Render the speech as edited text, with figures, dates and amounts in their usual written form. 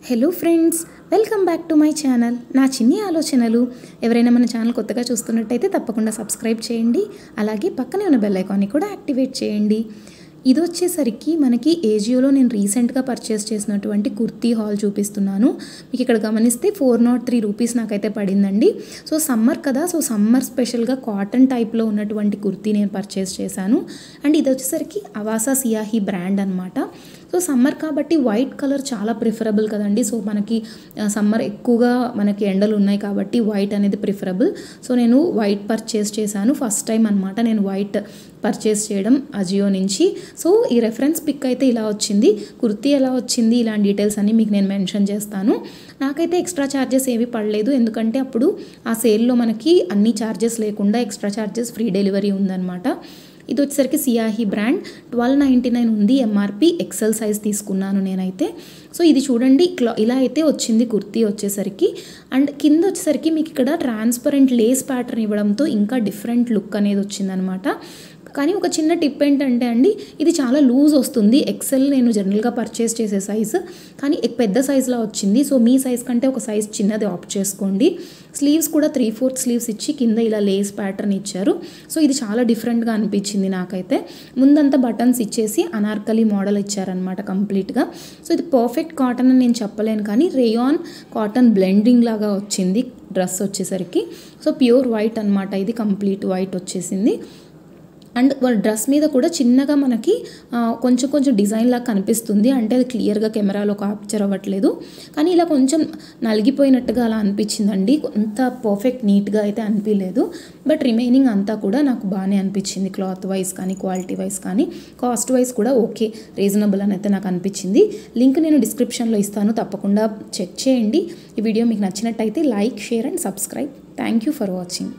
Hello friends, welcome back to my channel. నా చిన్ని ఆలోచనలు. ఎవరైనా మన ఛానల్ కొత్తగా చూస్తున్నట్టయితే తప్పకుండా సబ్స్క్రైబ్ చేయండి. అలాగే పక్కనే ఉన్న బెల్ ఐకాన్ని కూడా యాక్టివేట్ చేయండి. ఇది వచ్చేసరికి మనకి ఏజియోలో నేను రీసెంట్గా పర్చేస్ చేసినటువంటి కుర్తీ హాల్ చూపిస్తున్నాను. మీకు ఇక్కడ గమనిస్తే 403 రూపీస్ నాకైతే పడిందండి. సో సమ్మర్ కదా, సో సమ్మర్ స్పెషల్గా కాటన్ టైప్లో ఉన్నటువంటి కుర్తీ నేను పర్చేస్ చేశాను. అండ్ ఇది వచ్చేసరికి అవాసా సియాహీ బ్రాండ్ అనమాట. సో సమ్మర్ కాబట్టి వైట్ కలర్ చాలా ప్రిఫరబుల్ కదండి. సో మనకి సమ్మర్ ఎక్కువగా మనకి ఎండలు ఉన్నాయి కాబట్టి వైట్ అనేది ప్రిఫరబుల్. సో నేను వైట్ పర్చేస్ చేశాను. ఫస్ట్ టైం అనమాట నేను వైట్ పర్చేస్ చేయడం అజియో నుంచి. సో ఈ రెఫరెన్స్ పిక్ అయితే ఇలా వచ్చింది. కుర్తీ ఎలా వచ్చింది, ఇలాంటి డీటెయిల్స్ అన్నీ మీకు నేను మెన్షన్ చేస్తాను. నాకైతే ఎక్స్ట్రా ఛార్జెస్ ఏవి పడలేదు, ఎందుకంటే అప్పుడు ఆ సేల్లో మనకి అన్ని ఛార్జెస్ లేకుండా ఎక్స్ట్రా ఛార్జెస్ ఫ్రీ డెలివరీ ఉందన్నమాట. ఇది వచ్చేసరికి సియాహీ బ్రాండ్ 1299 ఉంది ఎంఆర్పి. ఎక్సెల్ సైజ్ తీసుకున్నాను నేనైతే. సో ఇది చూడండి, ఇలా అయితే వచ్చింది కుర్తీ వచ్చేసరికి. అండ్ కింద వచ్చేసరికి మీకు ఇక్కడ ట్రాన్స్పరెంట్ లేస్ ప్యాటర్న్ ఇవ్వడంతో ఇంకా డిఫరెంట్ లుక్ అనేది వచ్చిందనమాట. కానీ ఒక చిన్న టిప్ ఏంటంటే అండి, ఇది చాలా లూజ్ వస్తుంది. ఎక్సెల్ నేను జనరల్గా పర్చేస్ చేసే సైజు, కానీ పెద్ద సైజులో వచ్చింది. సో మీ సైజ్ కంటే ఒక సైజ్ చిన్నది ఆప్ట్ చేసుకోండి. స్లీవ్స్ కూడా 3/4 స్లీవ్స్ ఇచ్చి కింద ఇలా లేస్ ప్యాటర్న్ ఇచ్చారు. సో ఇది చాలా డిఫరెంట్గా అనిపించింది నాకైతే. ముందంతా బటన్స్ ఇచ్చేసి అనార్కలి మోడల్ ఇచ్చారనమాట కంప్లీట్గా. సో ఇది పర్ఫెక్ట్ కాటన్ అని నేను చెప్పలేను, కానీ రేయాన్ కాటన్ బ్లెండింగ్ లాగా వచ్చింది డ్రెస్ వచ్చేసరికి. సో ప్యూర్ వైట్ అనమాట, ఇది కంప్లీట్ వైట్ వచ్చేసింది. అండ్ డ్రెస్ మీద కూడా చిన్నగా మనకి కొంచెం డిజైన్ లాగా కనిపిస్తుంది. అంటే అది క్లియర్గా కెమెరాలో క్యాప్చర్ అవ్వట్లేదు, కానీ ఇలా కొంచెం నలిగిపోయినట్టుగా అలా అనిపించిందండి. అంత పర్ఫెక్ట్ నీట్గా అయితే అనిపించలేదు. బట్ రిమైనింగ్ అంతా కూడా నాకు బాగానే అనిపించింది. క్లాత్ వైజ్ కానీ, క్వాలిటీ వైజ్ కానీ, కాస్ట్ వైజ్ కూడా ఓకే, రీజనబుల్ అని అయితే నాకు అనిపించింది. లింక్ నేను డిస్క్రిప్షన్లో ఇస్తాను, తప్పకుండా చెక్ చేయండి. ఈ వీడియో మీకు నచ్చినట్టయితే like, share and subscribe. Thank you for watching.